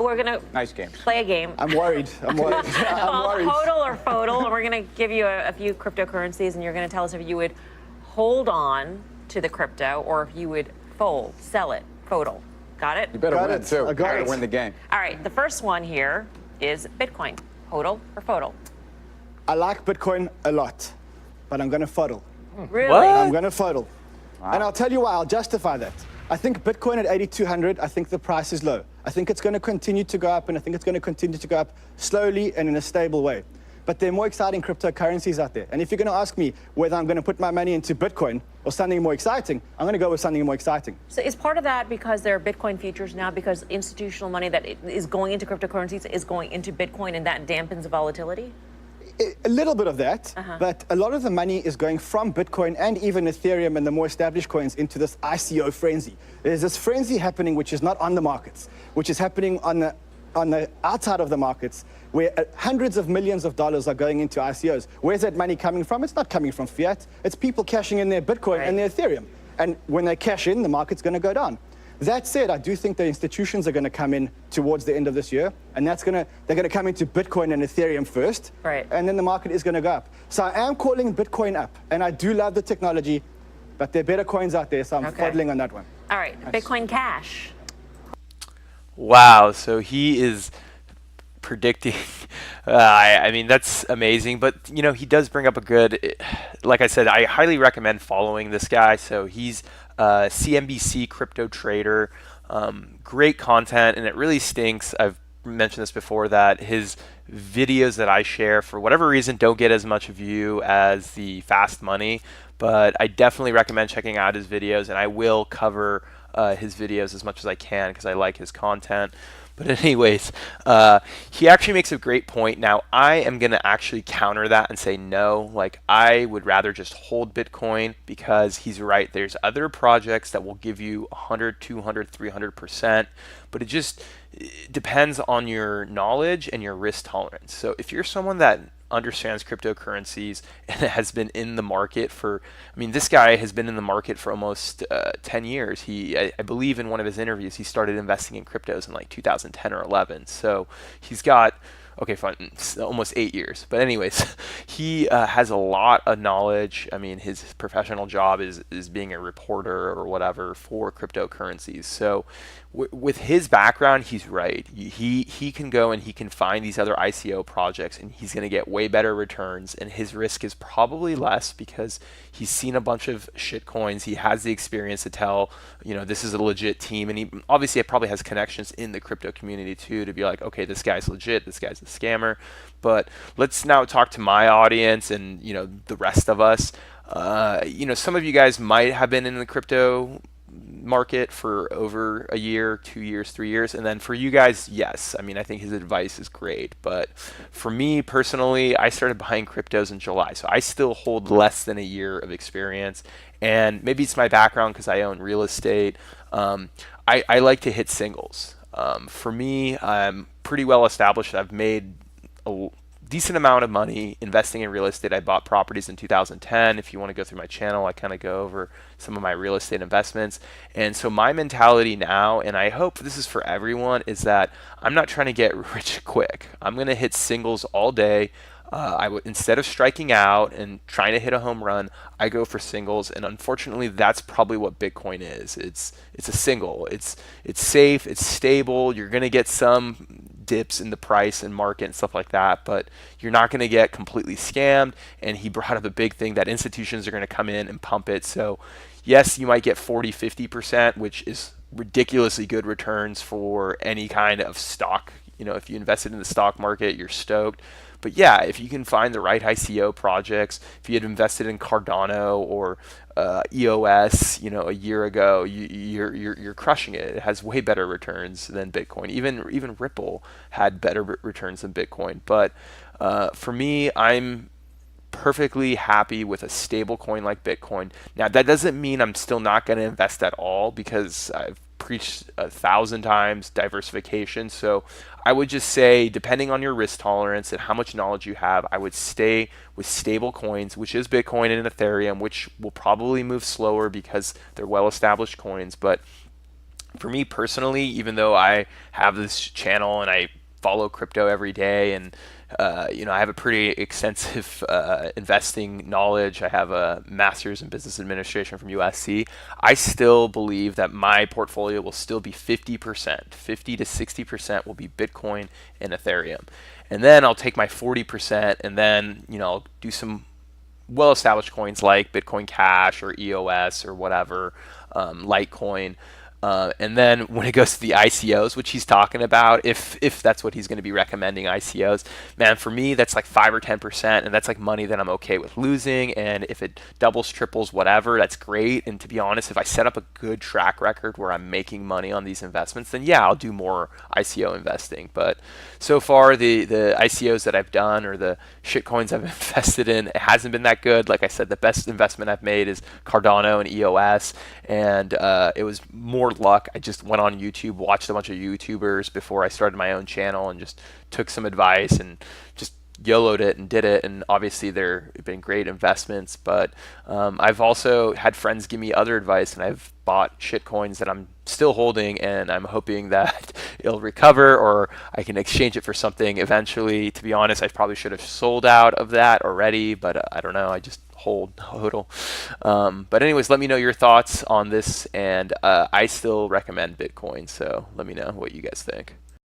we're going to Nice game. play a game. I'm worried. I'm worried. I'm worried. Hodl or fodl, and we're going to give you a few cryptocurrencies, and you're going to tell us if you would hold on to the crypto or if you would fold, sell it, fodl. Got it? You better Got win, it. too. I got You it. better win the game. All right, the first one here is Bitcoin. Hodl or fodl? I like Bitcoin a lot, but I'm going to fodl. Really? What? I'm going to fodl. And I'll tell you why. I'll justify that. I think Bitcoin at 8,200, I think the price is low. I think it's going to continue to go up, and I think it's going to continue to go up slowly and in a stable way. But there are more exciting cryptocurrencies out there. And if you're going to ask me whether I'm going to put my money into Bitcoin or something more exciting, I'm going to go with something more exciting. So is part of that because there are Bitcoin futures now, because institutional money that is going into cryptocurrencies is going into Bitcoin, and that dampens the volatility? A little bit of that, but a lot of the money is going from Bitcoin and even Ethereum and the more established coins into this ICO frenzy. There's this frenzy happening which is not on the markets, which is happening on the outside of the markets, where hundreds of millions of dollars are going into ICOs. Where's that money coming from? It's not coming from fiat. It's people cashing in their Bitcoin and their Ethereum. And when they cash in, the market's going to go down. That said, I do think the institutions are going to come in towards the end of this year, and they're going to come into Bitcoin and Ethereum first, and then the market is going to go up. So I am calling Bitcoin up, and I do love the technology, but there are better coins out there, so I'm foddling on that one. All right, Bitcoin Cash. Wow, so he is predicting. I mean, that's amazing, but you know, he does bring up a good, like I said, I highly recommend following this guy. So he's a CNBC crypto trader, great content, and it really stinks. I've mentioned this before, that his videos that I share for whatever reason don't get as much view as the fast money, but I definitely recommend checking out his videos, and I will cover his videos as much as I can because I like his content. But anyways, he actually makes a great point. Now, I am going to actually counter that and say no. Like, I would rather just hold Bitcoin, because he's right. There's other projects that will give you 100, 200, 300%, but it just depends on your knowledge and your risk tolerance. So if you're someone that understands cryptocurrencies and has been in the market for, I mean, this guy has been in the market for almost 10 years. I believe in one of his interviews, he started investing in cryptos in like 2010 or 11. So he's got, okay, fine, it's almost 8 years. But anyways, he has a lot of knowledge. I mean, his professional job is being a reporter or whatever for cryptocurrencies. So with his background, he's right. He can go and he can find these other ICO projects, and he's going to get way better returns, and his risk is probably less because he's seen a bunch of shit coins. He has the experience to tell, you know, this is a legit team, and he obviously probably has connections in the crypto community too, to be like, okay, this guy's legit, this guy's a scammer. But let's now talk to my audience and, you know, the rest of us. You know, some of you guys might have been in the crypto market for over a year, 2 years, 3 years, and then for you guys, yes, I mean, I think his advice is great. But for me personally, I started buying cryptos in July, so I still hold less than a year of experience, and maybe it's my background because I own real estate. I like to hit singles. For me, I'm pretty well established. I've made a decent amount of money investing in real estate. I bought properties in 2010. If you want to go through my channel, I kind of go over some of my real estate investments. And so my mentality now, and I hope this is for everyone, is that I'm not trying to get rich quick. I'm going to hit singles all day. Instead of striking out and trying to hit a home run, I go for singles, and unfortunately, that's probably what Bitcoin is. It's a single. It's safe. It's stable. You're gonna get some dips in the price and market and stuff like that, but you're not gonna get completely scammed. And he brought up a big thing that institutions are gonna come in and pump it. So yes, you might get 40, 50%, which is ridiculously good returns for any kind of stock. You know, if you invested in the stock market, you're stoked. But yeah, if you can find the right ICO projects, if you had invested in Cardano or EOS, you know, a year ago, you're crushing it. It has way better returns than Bitcoin. Even Ripple had better returns than Bitcoin. But for me, I'm perfectly happy with a stable coin like Bitcoin. Now, that doesn't mean I'm still not going to invest at all, because I've preached 1,000 times diversification. So I would just say, depending on your risk tolerance and how much knowledge you have, I would stay with stable coins, which is Bitcoin and Ethereum, which will probably move slower because they're well-established coins. But for me personally, even though I have this channel and I follow crypto every day, and I have a pretty extensive investing knowledge. I have a master's in business administration from USC. I still believe that my portfolio will still be 50%, 50 to 60% will be Bitcoin and Ethereum. And then I'll take my 40% and then, I'll do some well-established coins like Bitcoin Cash or EOS or whatever, Litecoin. And then when it goes to the ICOs, which he's talking about, if that's what he's going to be recommending, ICOs, man, for me, that's like 5 or 10%, and that's like money that I'm okay with losing. And if it doubles, triples, whatever, that's great. And to be honest, if I set up a good track record where I'm making money on these investments, then yeah, I'll do more ICO investing. But so far, the ICOs that I've done or the shit coins I've invested in, it hasn't been that good. Like I said, the best investment I've made is Cardano and EOS, and it was more luck. I just went on YouTube, watched a bunch of YouTubers before I started my own channel, and just took some advice and just YOLO'd it and did it. And obviously they've been great investments, but I've also had friends give me other advice, and I've bought shit coins that I'm still holding, and I'm hoping that it'll recover or I can exchange it for something eventually. To be honest, I probably should have sold out of that already, but I don't know. I just hodl. But anyways, let me know your thoughts on this, and I still recommend Bitcoin, so let me know what you guys think.